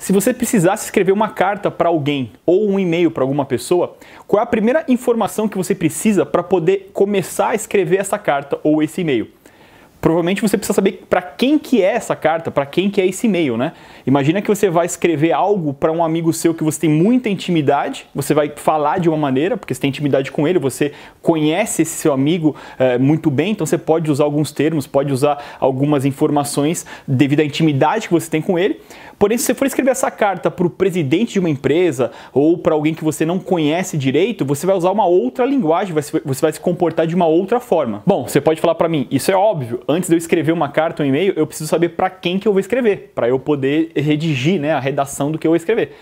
Se você precisasse escrever uma carta para alguém ou um e-mail para alguma pessoa, qual é a primeira informação que você precisa para poder começar a escrever essa carta ou esse e-mail? Provavelmente você precisa saber para quem que é essa carta, para quem que é esse e-mail, né? Imagina que você vai escrever algo para um amigo seu que você tem muita intimidade, você vai falar de uma maneira, porque você tem intimidade com ele, você conhece esse seu amigo muito bem, então você pode usar alguns termos, pode usar algumas informações devido à intimidade que você tem com ele. Porém, se você for escrever essa carta para o presidente de uma empresa ou para alguém que você não conhece direito, você vai usar uma outra linguagem, você vai se comportar de uma outra forma. Bom, você pode falar para mim, isso é óbvio, antes de eu escrever uma carta ou um e-mail, eu preciso saber para quem que eu vou escrever, para eu poder redigir, né, a redação do que eu vou escrever.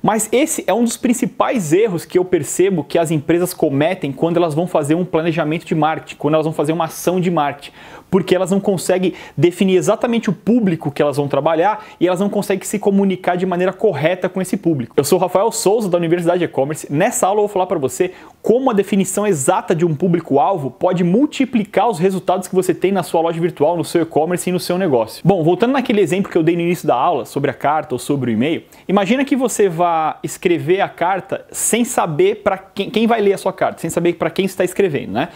Mas esse é um dos principais erros que eu percebo que as empresas cometem quando elas vão fazer um planejamento de marketing, quando elas vão fazer uma ação de marketing, porque elas não conseguem definir exatamente o público que elas vão trabalhar e elas não conseguem se comunicar de maneira correta com esse público. Eu sou o Rafael Souza, da Universidade E-Commerce. Nessa aula eu vou falar para você como a definição exata de um público-alvo pode multiplicar os resultados que você tem na sua loja virtual, no seu e-commerce e no seu negócio. Bom, voltando naquele exemplo que eu dei no início da aula sobre a carta ou sobre o e-mail, imagina que você vá escrever a carta sem saber para quem vai ler a sua carta, sem saber para quem você está escrevendo, né?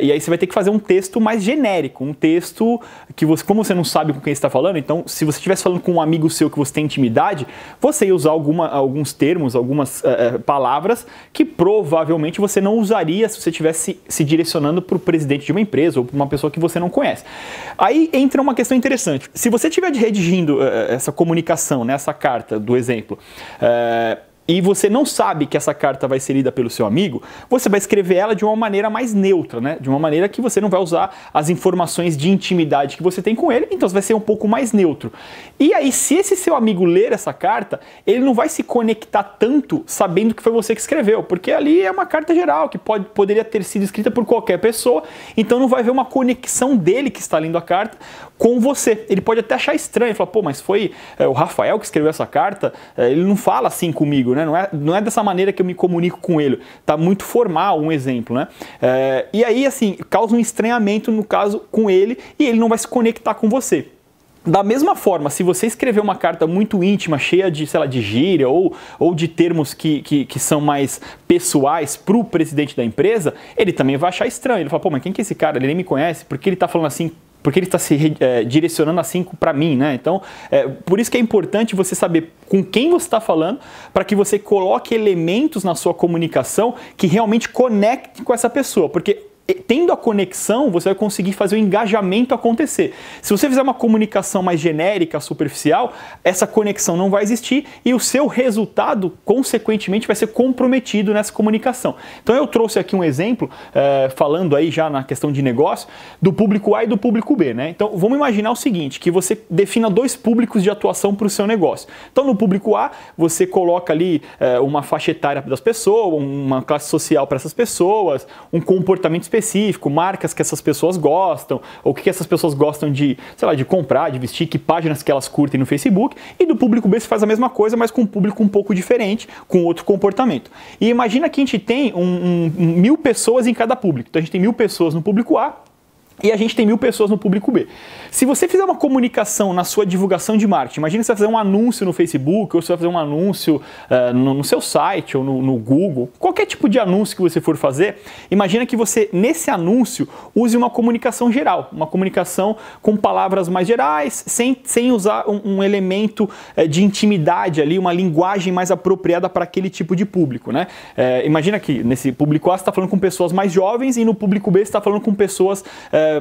E aí você vai ter que fazer um texto mais genérico, um texto que você, como você não sabe com quem você está falando, então se você estivesse falando com um amigo seu que você tem intimidade, você ia usar alguns termos, algumas palavras que provavelmente você não usaria se você estivesse se direcionando para o presidente de uma empresa ou para uma pessoa que você não conhece. Aí entra uma questão interessante. Se você estiver redigindo essa comunicação, né, essa carta do exemplo, e você não sabe que essa carta vai ser lida pelo seu amigo, você vai escrever ela de uma maneira mais neutra, né? De uma maneira que você não vai usar as informações de intimidade que você tem com ele, então você vai ser um pouco mais neutro. E aí, se esse seu amigo ler essa carta, ele não vai se conectar tanto sabendo que foi você que escreveu, porque ali é uma carta geral, que poderia ter sido escrita por qualquer pessoa, então não vai ver uma conexão dele que está lendo a carta com você. Ele pode até achar estranho, falar, pô, mas foi o Rafael que escreveu essa carta, ele não fala assim comigo, né? Não é dessa maneira que eu me comunico com ele. Tá muito formal um exemplo, né? E aí, assim, causa um estranhamento, no caso, com ele, e ele não vai se conectar com você. Da mesma forma, se você escrever uma carta muito íntima, cheia de, sei lá, de gíria ou de termos que são mais pessoais para o presidente da empresa, ele também vai achar estranho. Ele fala, pô, mas quem que é esse cara? Ele nem me conhece, por que ele tá falando assim? Porque ele está se direcionando assim para mim, né? Então, por isso que é importante você saber com quem você está falando, para que você coloque elementos na sua comunicação que realmente conectem com essa pessoa, porque tendo a conexão, você vai conseguir fazer o engajamento acontecer. Se você fizer uma comunicação mais genérica, superficial, essa conexão não vai existir e o seu resultado, consequentemente, vai ser comprometido nessa comunicação. Então eu trouxe aqui um exemplo, falando aí já na questão de negócio, do público A e do público B, né? Então vamos imaginar o seguinte, que você defina dois públicos de atuação para o seu negócio. Então no público A, você coloca ali uma faixa etária das pessoas, uma classe social para essas pessoas, um comportamento específico, marcas que essas pessoas gostam, ou o que essas pessoas gostam de, sei lá, de comprar, de vestir, que páginas que elas curtem no Facebook, e do público B você faz a mesma coisa, mas com um público um pouco diferente, com outro comportamento. E imagina que a gente tem 1000 pessoas em cada público, então a gente tem 1000 pessoas no público A, e a gente tem 1000 pessoas no público B. Se você fizer uma comunicação na sua divulgação de marketing, imagina que você vai fazer um anúncio no Facebook, ou você vai fazer um anúncio no seu site, ou no Google, qualquer tipo de anúncio que você for fazer, imagina que você, nesse anúncio, use uma comunicação geral, uma comunicação com palavras mais gerais, sem usar um elemento de intimidade ali, uma linguagem mais apropriada para aquele tipo de público, né? Imagina que nesse público A você está falando com pessoas mais jovens e no público B você está falando com pessoas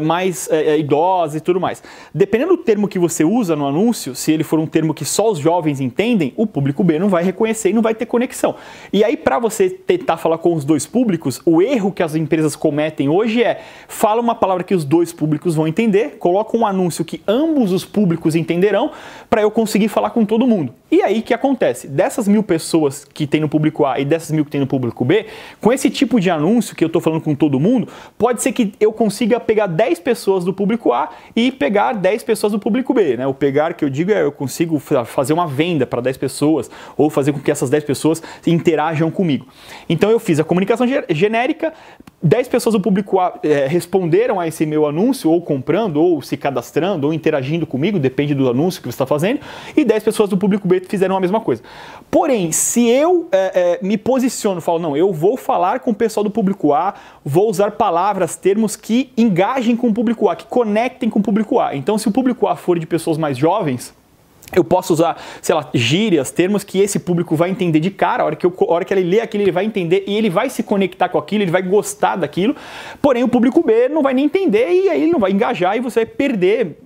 mais idosas e tudo mais. Dependendo do termo que você usa no anúncio, se ele for um termo que só os jovens entendem, o público B não vai reconhecer e não vai ter conexão. E aí, para você tentar falar com os dois públicos, o erro que as empresas cometem hoje fala uma palavra que os dois públicos vão entender, coloca um anúncio que ambos os públicos entenderão, para eu conseguir falar com todo mundo. E aí, o que acontece? Dessas 1000 pessoas que tem no público A e dessas 1000 que tem no público B, com esse tipo de anúncio que eu estou falando com todo mundo, pode ser que eu consiga pegar 10 pessoas do público A e pegar 10 pessoas do público B, né? O pegar que eu digo eu consigo fazer uma venda para 10 pessoas ou fazer com que essas 10 pessoas interajam comigo. Então eu fiz a comunicação genérica, 10 pessoas do público A responderam a esse meu anúncio, ou comprando, ou se cadastrando, ou interagindo comigo, depende do anúncio que você está fazendo, e 10 pessoas do público B fizeram a mesma coisa. Porém, se eu me posiciono, falo, não, eu vou falar com o pessoal do público A, vou usar palavras, termos que engajem com o público A, que conectem com o público A. Então, se o público A for de pessoas mais jovens, eu posso usar, sei lá, gírias, termos que esse público vai entender de cara, a hora que ele lê aquilo, ele vai entender e ele vai se conectar com aquilo, ele vai gostar daquilo, porém o público B não vai nem entender e aí ele não vai engajar e você vai perder,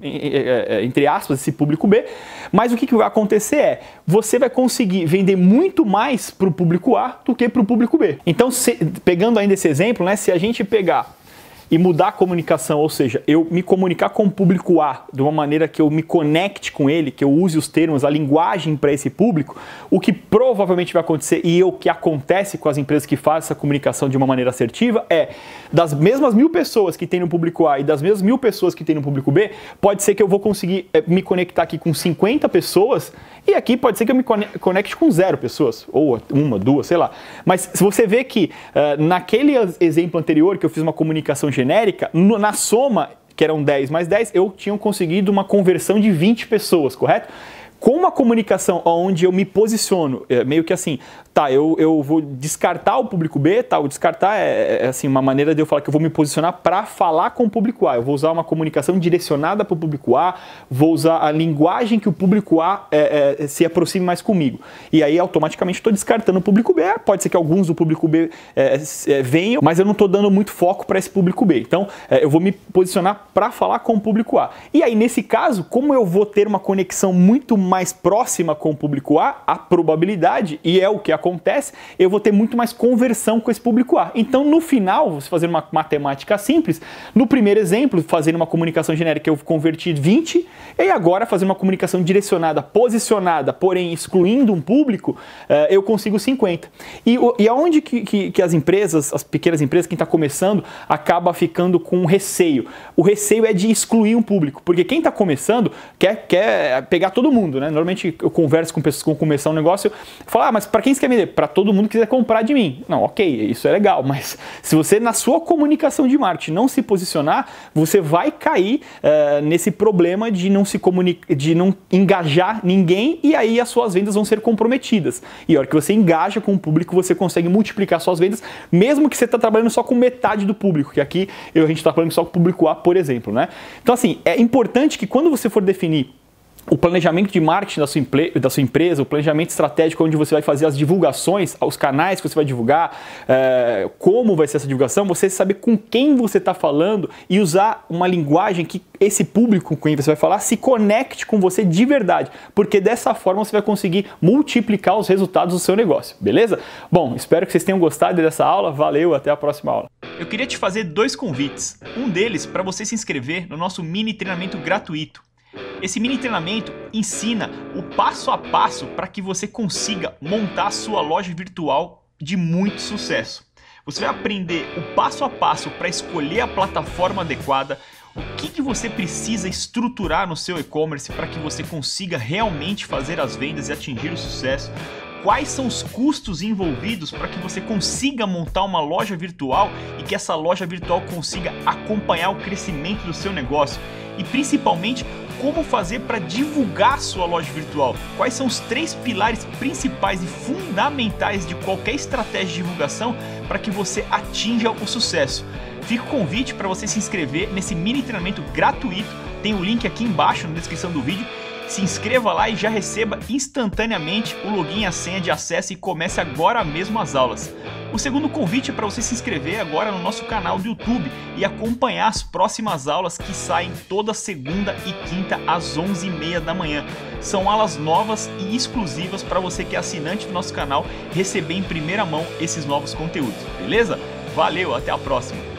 entre aspas, esse público B. Mas o que vai acontecer é, você vai conseguir vender muito mais para o público A do que para o público B. Então, pegando ainda esse exemplo, né, se a gente pegar e mudar a comunicação, ou seja, eu me comunicar com o público A de uma maneira que eu me conecte com ele, que eu use os termos, a linguagem para esse público, o que provavelmente vai acontecer e o que acontece com as empresas que fazem essa comunicação de uma maneira assertiva é, das mesmas 1000 pessoas que tem no público A e das mesmas 1000 pessoas que tem no público B, pode ser que eu vou conseguir me conectar aqui com 50 pessoas e aqui pode ser que eu me conecte com 0 pessoas, ou 1, 2, sei lá. Mas se você vê que naquele exemplo anterior que eu fiz uma comunicação genérica, na soma, que eram 10 mais 10, eu tinha conseguido uma conversão de 20 pessoas, correto? Com uma comunicação onde eu me posiciono, meio que assim, tá, eu vou descartar o público B, tá, o descartar é assim, uma maneira de eu falar que eu vou me posicionar para falar com o público A, eu vou usar uma comunicação direcionada para o público A, vou usar a linguagem que o público A se aproxime mais comigo, e aí automaticamente estou descartando o público B, pode ser que alguns do público B venham, mas eu não estou dando muito foco para esse público B, então eu vou me posicionar para falar com o público A, e aí nesse caso, como eu vou ter uma conexão muito mais próxima com o público A, a probabilidade, e é o que acontece, eu vou ter muito mais conversão com esse público A. Então, no final, você fazer uma matemática simples, no primeiro exemplo, fazendo uma comunicação genérica, eu converti 20, e agora, fazendo uma comunicação direcionada, posicionada, porém excluindo um público, eu consigo 50. E aonde que as empresas, as pequenas empresas, quem está começando, acaba ficando com receio? O receio é de excluir um público, porque quem está começando quer pegar todo mundo, né? Normalmente eu converso com pessoas que vão começar um negócio e falo, mas para quem você quer vender? Para todo mundo que quiser comprar de mim. Não, ok, isso é legal, mas se você na sua comunicação de marketing não se posicionar, você vai cair nesse problema de não se comunicar, de não engajar ninguém e aí as suas vendas vão ser comprometidas. E a hora que você engaja com o público, você consegue multiplicar suas vendas, mesmo que você está trabalhando só com metade do público, que aqui a gente está trabalhando só com o público A, por exemplo, né? Então assim, é importante que quando você for definir o planejamento de marketing da sua empresa, o planejamento estratégico onde você vai fazer as divulgações, os canais que você vai divulgar, como vai ser essa divulgação, você saber com quem você está falando e usar uma linguagem que esse público com quem você vai falar se conecte com você de verdade, porque dessa forma você vai conseguir multiplicar os resultados do seu negócio, beleza? Bom, espero que vocês tenham gostado dessa aula, valeu, até a próxima aula. Eu queria te fazer 2 convites, um deles para você se inscrever no nosso mini treinamento gratuito. Esse mini treinamento ensina o passo a passo para que você consiga montar a sua loja virtual de muito sucesso. Você vai aprender o passo a passo para escolher a plataforma adequada, o que você precisa estruturar no seu e-commerce para que você consiga realmente fazer as vendas e atingir o sucesso, quais são os custos envolvidos para que você consiga montar uma loja virtual e que essa loja virtual consiga acompanhar o crescimento do seu negócio e principalmente como fazer para divulgar sua loja virtual. Quais são os 3 pilares principais e fundamentais de qualquer estratégia de divulgação para que você atinja o sucesso. Fica o convite para você se inscrever nesse mini treinamento gratuito, tem o link aqui embaixo na descrição do vídeo. Se inscreva lá e já receba instantaneamente o login e a senha de acesso e comece agora mesmo as aulas. O segundo convite é para você se inscrever agora no nosso canal do YouTube e acompanhar as próximas aulas que saem toda segunda e quinta às 11h30 da manhã. São aulas novas e exclusivas para você que é assinante do nosso canal receber em primeira mão esses novos conteúdos, beleza? Valeu, até a próxima!